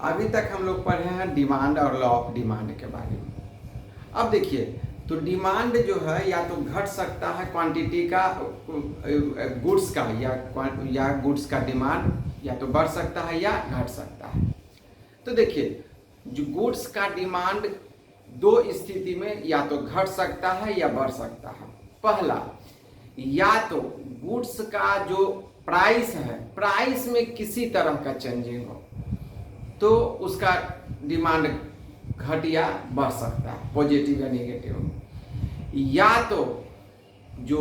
अभी तक हम लोग पढ़े हैं डिमांड और लॉ ऑफ डिमांड के बारे में। अब देखिए, तो डिमांड जो है या तो घट सकता है क्वांटिटी का, गुड्स का, या गुड्स का डिमांड या तो बढ़ सकता है या घट सकता है। तो देखिए, जो गुड्स का डिमांड दो स्थिति में या तो घट सकता है या बढ़ सकता है। पहला, या तो गुड्स का जो प्राइस है, प्राइस में किसी तरह का चेंजिंग हो तो उसका डिमांड घट या बढ़ सकता है, पॉजिटिव या नेगेटिव। या तो जो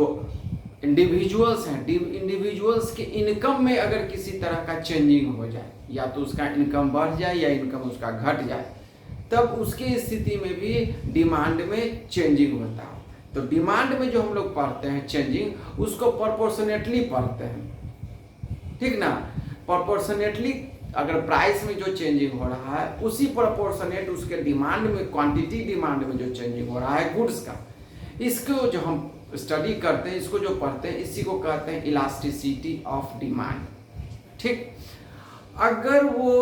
इंडिविजुअल्स हैं, इंडिविजुअल्स के इनकम में अगर किसी तरह का चेंजिंग हो जाए, या तो उसका इनकम बढ़ जाए या इनकम उसका घट जाए, तब उसकी स्थिति में भी डिमांड में चेंजिंग होता है। तो डिमांड में जो हम लोग पढ़ते हैं चेंजिंग, उसको प्रोपोर्शनेटली पढ़ते हैं, ठीक ना। प्रोपोर्शनेटली अगर प्राइस में जो चेंजिंग हो रहा है उसी प्रोपोर्शनेट उसके डिमांड में, क्वांटिटी डिमांड में जो चेंजिंग हो रहा है गुड्स का, इसको जो हम स्टडी करते हैं, इसको जो पढ़ते हैं, इसी को कहते हैं इलास्टिसिटी ऑफ डिमांड। ठीक, अगर वो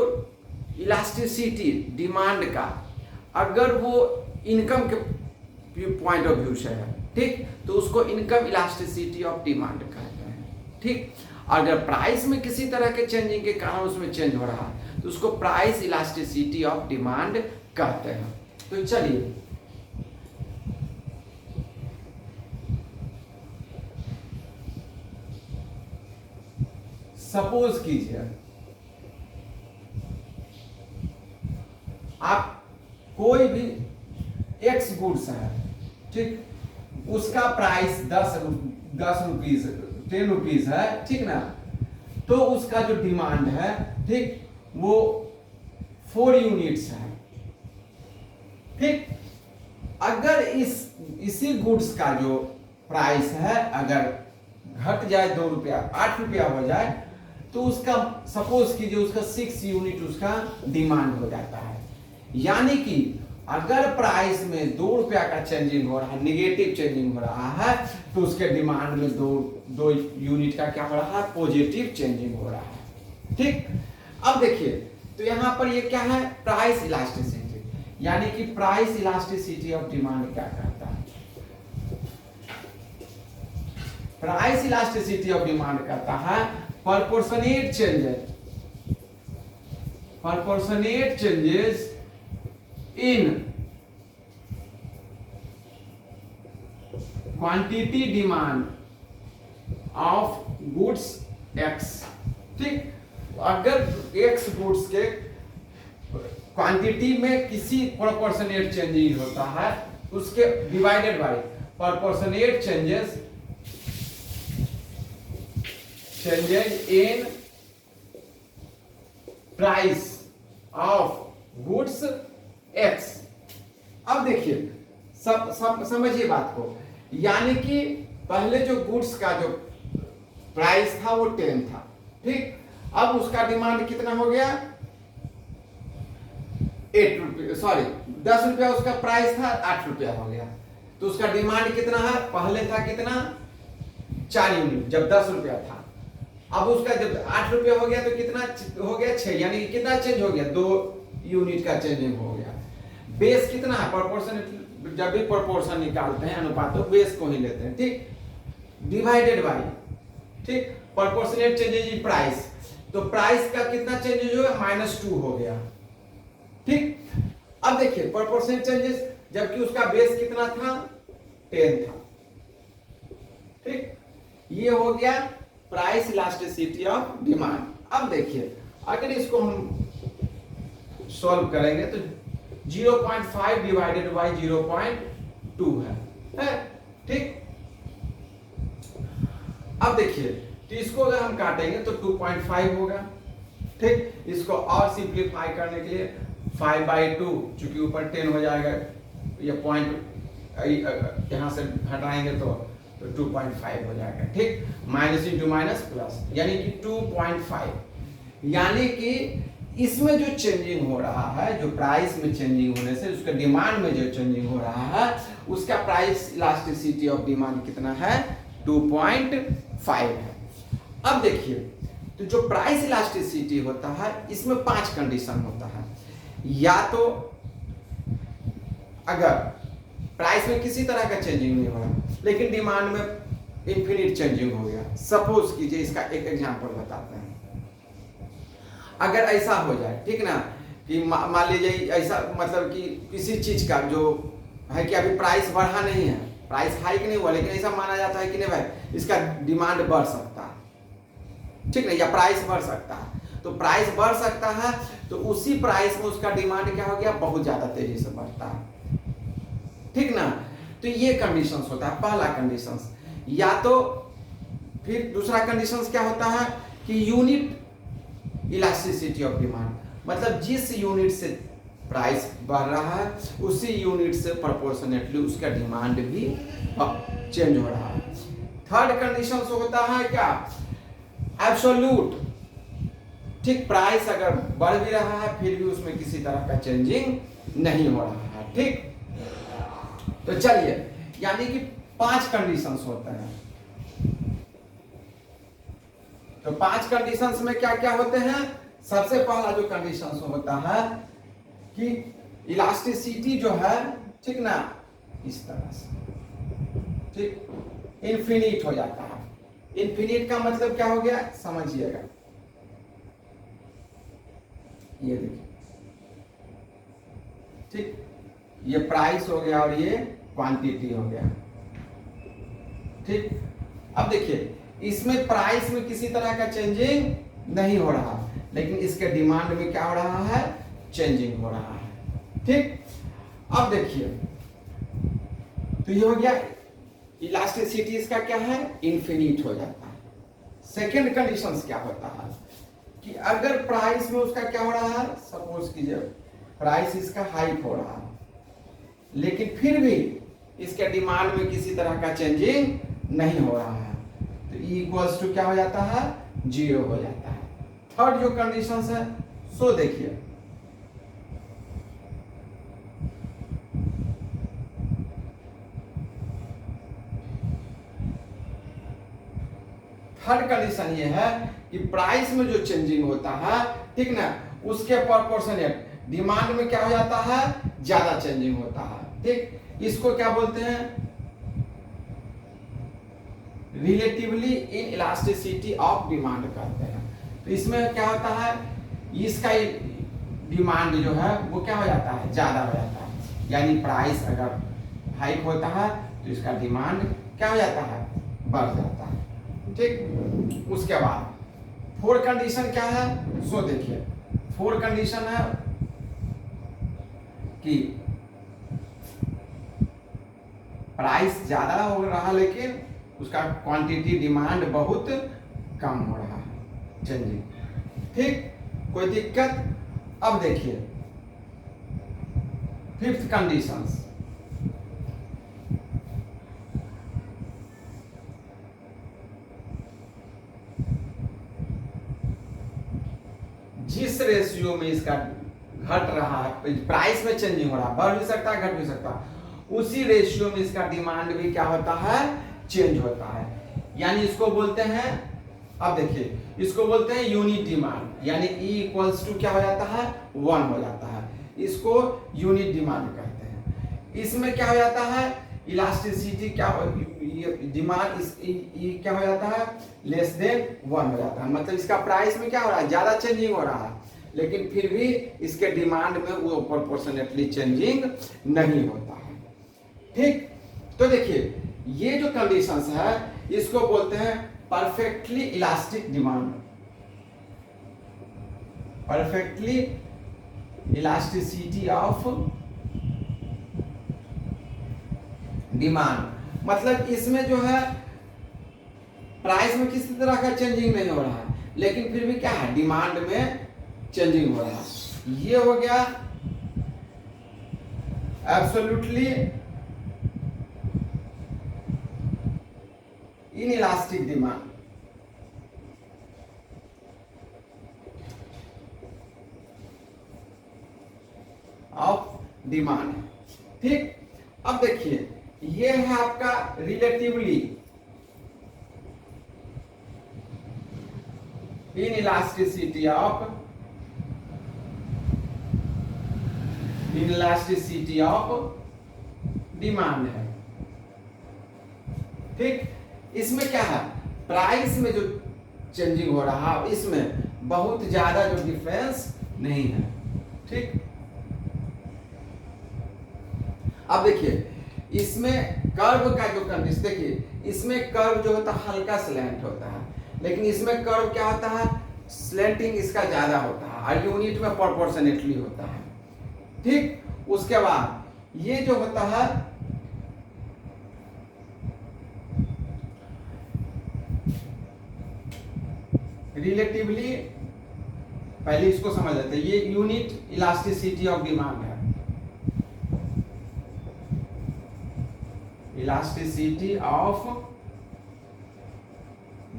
इलास्टिसिटी डिमांड का अगर वो इनकम के पॉइंट ऑफ व्यू से है, ठीक, तो उसको इनकम इलास्टिसिटी ऑफ डिमांड कहते हैं। ठीक, अगर प्राइस में किसी तरह के चेंजिंग के कारण उसमें चेंज हो रहा है तो उसको प्राइस इलास्टिसिटी ऑफ डिमांड कहते हैं। तो चलिए, सपोज कीजिए आप कोई भी एक्स गुड्स है, ठीक, उसका प्राइस 10 रुपीज 10 रुपीज है, ठीक ना। तो उसका जो डिमांड है, ठीक, वो 4 यूनिट्स है। ठीक, अगर इसी गुड्स का जो प्राइस है अगर घट जाए 2 रुपया, 8 रुपया हो जाए, तो उसका सपोज कीजिए उसका 6 यूनिट उसका डिमांड हो जाता है। यानी कि अगर प्राइस में 2 रुपया का चेंजिंग हो रहा है, निगेटिव चेंजिंग हो रहा है, तो उसके डिमांड में दो यूनिट का क्या हो रहा है, पॉजिटिव चेंजिंग हो रहा है। ठीक, अब देखिए, तो यहां पर ये क्या है, प्राइस इलास्टिसिटी, यानी कि प्राइस इलास्टिसिटी ऑफ डिमांड क्या कहता है, प्राइस इलास्टिसिटी ऑफ डिमांड कहता है proportionate changes in quantity demand of goods x। ठीक, अगर x गुड्स के क्वांटिटी में किसी प्रोपोर्शनेट चेंजिंग होता है, उसके divided by proportionate changes in price of goods x. अब देखिए, समझिए बात को, यानी कि पहले जो गुड्स का जो प्राइस था वो 10 था, ठीक, अब उसका डिमांड कितना हो गया, 8 रुपये, सॉरी 10 रुपया उसका प्राइस था, 8 रुपया हो गया, तो उसका डिमांड कितना है, पहले था कितना, 4 यूनिट जब 10 रुपया था, अब उसका जब 8 रुपया हो गया तो कितना हो गया, 6, यानी कि कितना चेंज हो गया, 2 यूनिट का चेंजिंग हो गया। बेस कितना है, प्रोपोर्शन, जब भी प्रोपोर्शन निकालते हैं अनुपात तो बेस को ही लेते हैं, ठीक, डिवाइडेड बाय, ठीक, प्रोपोर्शनेट चेंजेज इन प्राइस, तो प्राइस का कितना चेंजेज हो गया, -2 हो गया। ठीक, अब देखिए प्रोपोर्शनेट चेंजेस, जबकि उसका बेस कितना था, 10 था। ठीक, ये हो गया प्राइस इलास्टिसिटी ऑफ डिमांड। अब देखिए, अगर इसको हम सॉल्व करेंगे तो 0.5 डिवाइडेड बाय 0.2 है, ठीक। अब देखिए, तो इसको अगर हम काटेंगे तो 2.5 होगा, ठीक। इसको और सिंप्लीफाई करने के लिए 5/2, चूंकि ऊपर 10 हो जाएगा, ये पॉइंट यहां से हटाएंगे तो 2.5 हो जाएगा, ठीक, माइनस इंटू माइनस प्लस, यानी कि 2.5। यानी कि इसमें जो चेंजिंग हो रहा है, जो प्राइस में चेंजिंग होने से उसके डिमांड में जो चेंजिंग हो रहा है, उसका प्राइस इलास्टिसिटी ऑफ डिमांड कितना है, 2.5 है। अब देखिए, तो जो प्राइस इलास्टिसिटी होता है इसमें 5 कंडीशन होता है। या तो अगर प्राइस में किसी तरह का चेंजिंग नहीं हो रहा लेकिन डिमांड में इन्फिनिट चेंजिंग हो गया, सपोज कीजिए, इसका एक एग्जांपल बताते हैं। अगर ऐसा हो जाए, ठीक ना, कि मान लीजिए ऐसा, मतलब कि किसी चीज का जो है कि अभी प्राइस बढ़ा नहीं है, प्राइस हाइक नहीं हुआ, लेकिन ऐसा माना जाता है कि नहीं भाई इसका डिमांड बढ़ सकता है, ठीक ना, या प्राइस बढ़ सकता है। तो प्राइस बढ़ सकता है तो उसी प्राइस में उसका डिमांड क्या हो गया, बहुत ज्यादा तेजी से बढ़ता है, ठीक ना। तो ये कंडीशंस होता है, पहला कंडीशंस। या तो फिर दूसरा कंडीशंस क्या होता है कि यूनिट इलास्टिसिटी ऑफ डिमांड, मतलब जिस यूनिट से प्राइस बढ़ रहा है उसी यूनिट से प्रोपोर्शनेटली उसका डिमांड भी चेंज हो रहा है। थर्ड कंडीशन होता है क्या, एब्सोल्यूट, ठीक, प्राइस अगर बढ़ भी रहा है फिर भी उसमें किसी तरह का चेंजिंग नहीं हो रहा है, ठीक। तो चलिए, यानी कि 5 कंडीशंस होते हैं। तो 5 कंडीशंस में क्या क्या होते हैं। सबसे पहला जो कंडीशंस होता है कि इलास्टिसिटी जो है, ठीक ना, इस तरह से, ठीक, इन्फिनिट हो जाता है। इन्फिनिट का मतलब क्या हो गया, समझिएगा, ये देखिए, ठीक, ये प्राइस हो गया और ये क्वांटिटी हो गया, ठीक। अब देखिए इसमें प्राइस में किसी तरह का चेंजिंग नहीं हो रहा, लेकिन इसके डिमांड में क्या हो रहा है, चेंजिंग हो रहा है, ठीक। अब देखिए, तो ये हो गया इलास्टिसिटी, इसका क्या है, इन्फिनिट हो जाता है। सेकेंड कंडीशन क्या होता है कि अगर प्राइस में उसका क्या हो रहा है, सपोज कीजिए प्राइस इसका हाइक हो रहा है लेकिन फिर भी इसके डिमांड में किसी तरह का चेंजिंग नहीं हो रहा है, तो E इक्वल्स टू क्या हो जाता है, 0 हो जाता है। थर्ड जो कंडीशन है सो देखिए, थर्ड कंडीशन ये है कि प्राइस में जो चेंजिंग होता है, ठीक ना, उसके प्रोपोर्शनेट डिमांड में क्या हो जाता है, ज्यादा चेंजिंग होता है, ठीक। इसको क्या बोलते हैं, relatively in elasticity of demand कहते हैं। तो इसमें क्या होता है, इसका डिमांड जो है वो क्या हो जाता है, ज्यादा हो जाता है, यानी प्राइस अगर हाइक होता है तो इसका डिमांड क्या हो जाता है, बढ़ जाता है, ठीक। उसके बाद फोर्थ कंडीशन क्या है, सो देखिए, फोर्थ कंडीशन है कि प्राइस ज्यादा हो रहा लेकिन उसका क्वांटिटी डिमांड बहुत कम हो रहा है, चेंजिंग, ठीक, कोई दिक्कत। अब देखिए फिफ्थ कंडीशंस, जिस रेशियो में इसका घट रहा है, प्राइस में चेंजिंग हो रहा है, बढ़ भी सकता है घट भी सकता है, उसी रेशियो में इसका डिमांड भी क्या होता है, चेंज होता है, यानी इसको बोलते हैं, अब देखिए इसको बोलते हैं यूनिट डिमांड, यानी E इक्वल्स टू क्या हो जाता है, 1 हो जाता है, इसको यूनिट डिमांड कहते हैं। इसमें क्या हो जाता है, इलास्टिसिटी क्या, डिमांड क्या हो जाता है, लेस देन 1 हो जाता है, मतलब इसका प्राइस में क्या हो रहा है, ज्यादा चेंजिंग हो रहा है लेकिन फिर भी इसके डिमांड में वो प्रोपोर्शनेटली चेंजिंग नहीं होता है, ठीक। तो देखिए ये जो कंडीशंस है इसको बोलते हैं perfectly elastic demand, perfectly elasticity of demand, मतलब इसमें जो है प्राइस में किसी तरह का चेंजिंग नहीं हो रहा है लेकिन फिर भी क्या है, डिमांड में चेंजिंग हो रहा है। ये हो गया absolutely inelastic demand, of demand, ठीक। अब देखिए ये है आपका रिलेटिवली, इनइलास्टिसिटी ऑफ डिमांड है। ठीक, इसमें क्या है, प्राइस में जो चेंजिंग हो रहा है इसमें बहुत ज्यादा जो डिफरेंस नहीं है। ठीक, अब देखिए इसमें कर्व का जो कंडीशन, देखिए इसमें कर्व जो होता है हल्का स्लैंट होता है, लेकिन इसमें कर्व क्या होता है, स्लैंटिंग इसका ज्यादा होता है और यूनिट में प्रोपोर्शनेटली होता है। ठीक, उसके बाद ये जो होता है रिलेटिवली, पहले इसको समझ लेते हैं, ये यूनिट इलास्टिसिटी ऑफ डिमांड है, इलास्टिसिटी ऑफ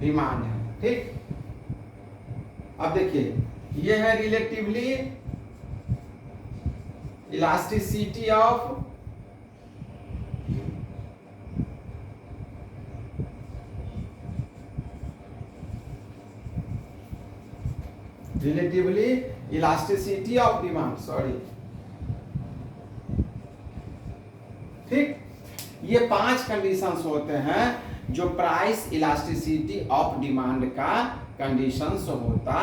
डिमांड है। ठीक, अब देखिए ये है relatively elasticity of demand, sorry. ठीक, ये 5 कंडीशंस होते हैं जो प्राइस इलास्टिसिटी ऑफ डिमांड का कंडीशंस होता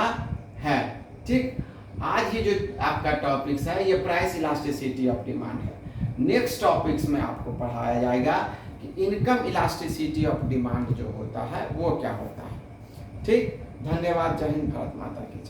है। ठीक, आज ये जो आपका टॉपिक्स है ये प्राइस इलास्टिसिटी ऑफ डिमांड है। नेक्स्ट टॉपिक्स में आपको पढ़ाया जाएगा कि इनकम इलास्टिसिटी ऑफ डिमांड जो होता है वो क्या होता है। ठीक, धन्यवाद। जय हिंद, भारत माता की जय।